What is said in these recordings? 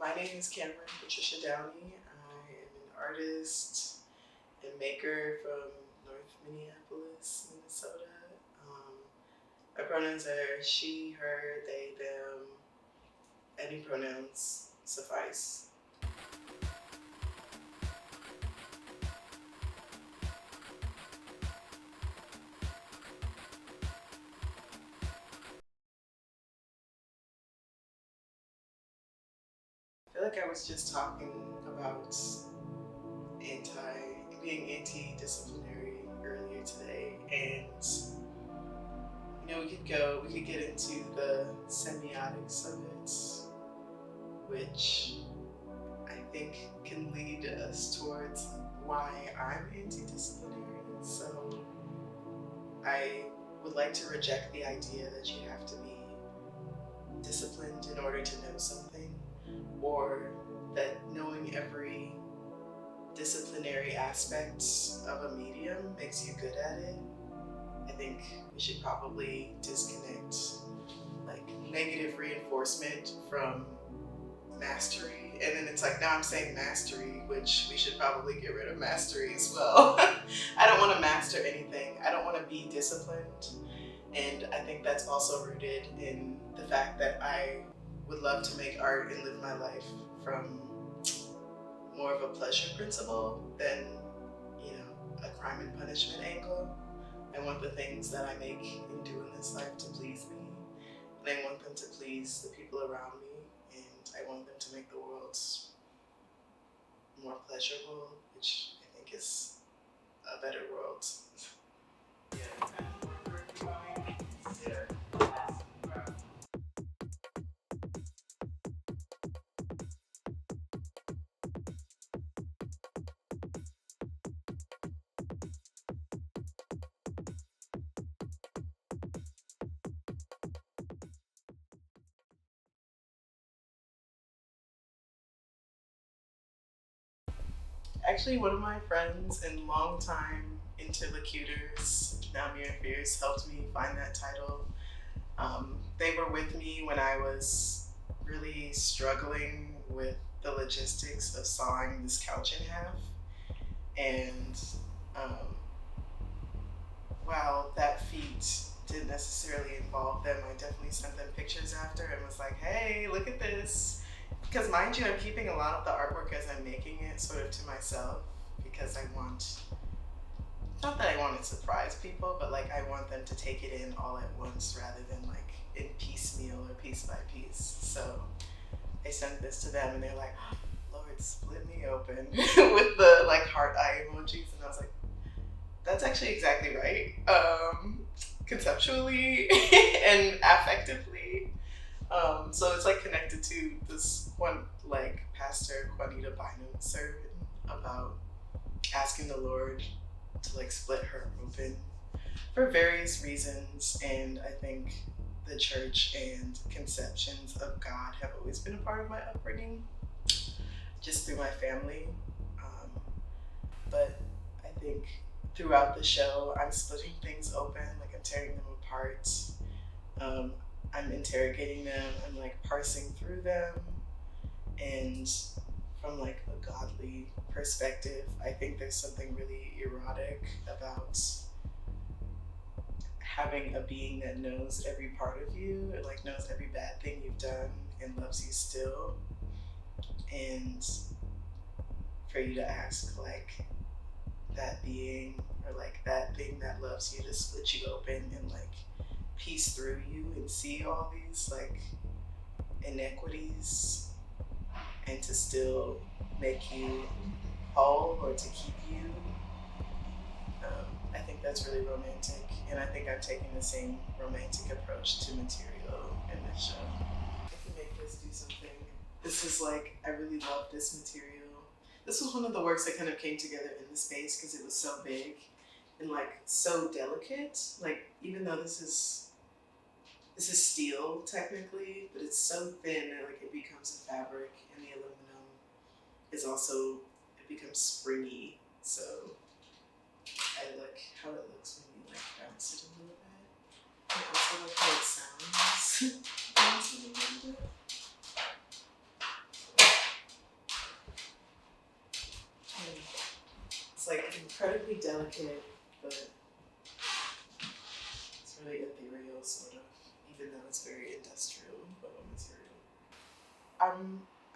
My name is Cameron Patricia Downey. I am an artist and maker from North Minneapolis, Minnesota. My pronouns are she, her, they, them. Any pronouns suffice. I feel like I was just talking about being anti-disciplinary earlier today, and we could get into the semiotics of it, which I think can lead us towards why I'm anti-disciplinary. So I would like to reject the idea that you have to be disciplined in order to know something, or that knowing every disciplinary aspect of a medium makes you good at it. I think we should probably disconnect negative reinforcement from mastery. And then it's like, now I'm saying mastery, which we should probably get rid of mastery as well. I don't want to master anything. I don't want to be disciplined. And I think that's also rooted in the fact that I would love to make art and live my life from more of a pleasure principle than, a crime and punishment angle. I want the things that I make and do in this life to please me. And I want them to please the people around me. And I want them to make the world more pleasurable, which I think is a better world. Actually, one of my friends and longtime interlocutors, now mere fears, helped me find that title. They were with me when I was really struggling with the logistics of sawing this couch in half. And while that feat didn't necessarily involve them, I definitely sent them pictures after and was like, hey, look at this. Because mind you, I'm keeping a lot of the artwork as I'm making it sort of to myself, because not that I want to surprise people, but I want them to take it in all at once rather than in piecemeal or piece by piece. So I sent this to them and they're like, oh, Lord, split me open with the heart eye emojis. And I was like, that's actually exactly right. Conceptually and affectively. So it's connected to this one Pastor Juanita Bynum sermon about asking the Lord to split her open for various reasons. And I think the church and conceptions of God have always been a part of my upbringing, just through my family. But I think throughout the show, I'm splitting things open, I'm tearing them apart. I'm interrogating them, I'm parsing through them, and from a godly perspective, I think there's something really erotic about having a being that knows every part of you, or knows every bad thing you've done and loves you still. And for you to ask that being, or that thing that loves you, to split you open and piece through you and see all these inequities, and to still make you whole or to keep you. I think that's really romantic, and I think I'm taking the same romantic approach to material in this show. I can make this do something. This is I really love this material. This was one of the works that kind of came together in the space because it was so big and so delicate. Even though this is steel technically, but it's so thin that it becomes a fabric, and the aluminum is also, it becomes springy. So I like how it looks when you bounce it a little bit. I also like how it sounds bounce it a little bit. incredibly delicate, but it's really ethereal, sort of, even though it's very industrial material.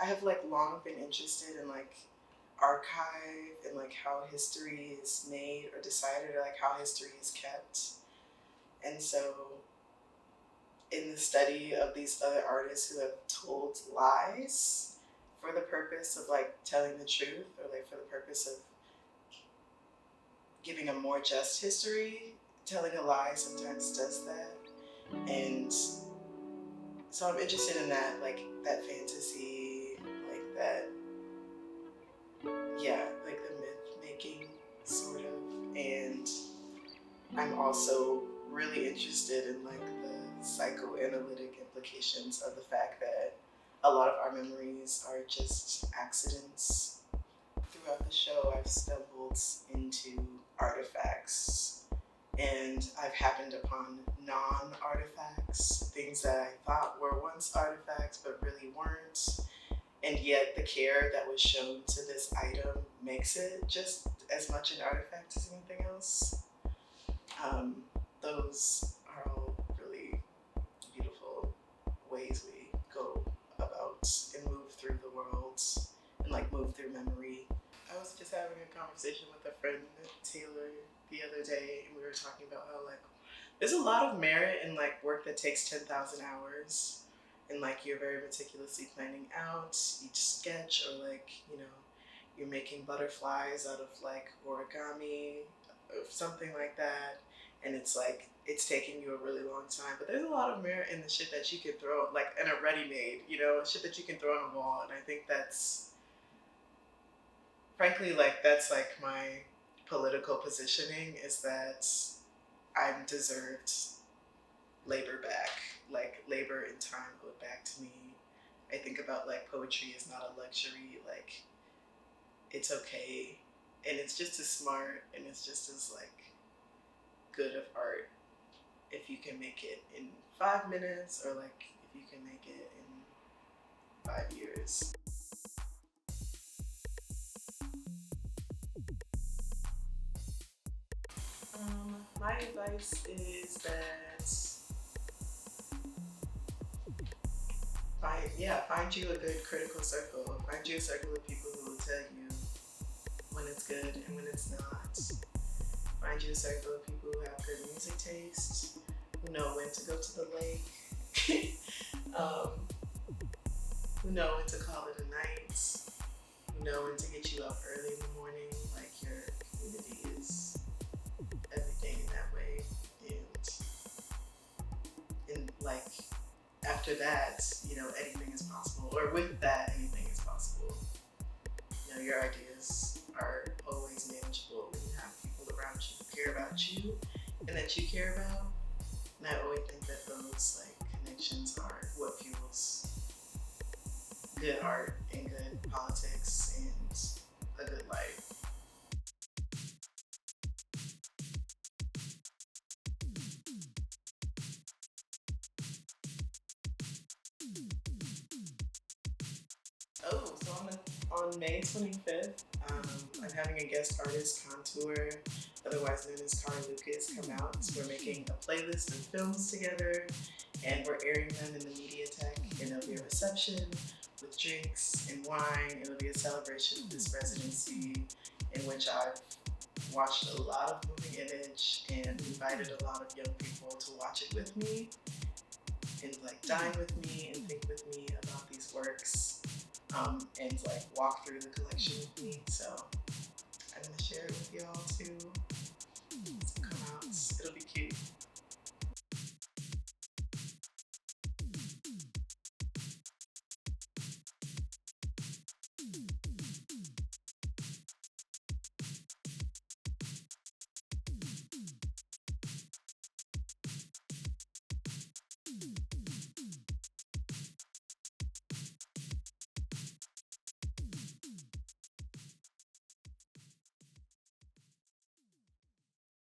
I have like long been interested in like archive and like how history is made or decided, or like how history is kept. And so in the study of these other artists who have told lies for the purpose of like telling the truth, or like for the purpose of giving a more just history, telling a lie sometimes does that. And so I'm interested in that, like that fantasy, like that, yeah, like the myth making sort of. And I'm also really interested in like the psychoanalytic implications of the fact that a lot of our memories are just accidents. Throughout the show, I've stumbled into artifacts, and I've happened upon non-artifacts, things that I thought were once artifacts but really weren't. And yet the care that was shown to this item makes it just as much an artifact as anything else. Those are all really beautiful ways we go about and move through the world and like move through memory. I was just having a conversation with a friend, Taylor, the other day, and we were talking about how like there's a lot of merit in like work that takes 10,000 hours, and like you're very meticulously planning out each sketch, or like, you know, you're making butterflies out of like origami or something like that, and it's like it's taking you a really long time. But there's a lot of merit in the shit that you can throw, like in a ready-made, you know, shit that you can throw on a wall. And I think that's frankly, like that's like my political positioning, is that I'm deserved labor back, like labor and time owed back to me. I think about like poetry is not a luxury, like it's okay, and it's just as smart and it's just as like good of art if you can make it in 5 minutes, or like if you can make it in 5 years. My advice is that find you a good critical circle. Find you a circle of people who will tell you when it's good and when it's not. Find you a circle of people who have good music taste, who know when to go to the lake, who know when to call it a night, who know when to get you up early in the morning. Like your community is everything in that way, and like after that, you know, anything is possible, or with that, anything is possible. You know, your ideas are always manageable when you have people around you who care about you and that you care about. And I always think that those like connections are what fuels good art and good politics and a good life. Oh, so on May 25th, I'm having a guest artist, Contour, otherwise known as Cara Lucas, come out. So we're making a playlist of films together, and we're airing them in the Mediatek, and there'll be a reception with drinks and wine. It'll be a celebration of this residency in which I've watched a lot of moving image and invited a lot of young people to watch it with me and like dine with me and think with me about these works, and like walk through the collection with me. So I'm gonna share it with y'all too. So come out, it'll be cute.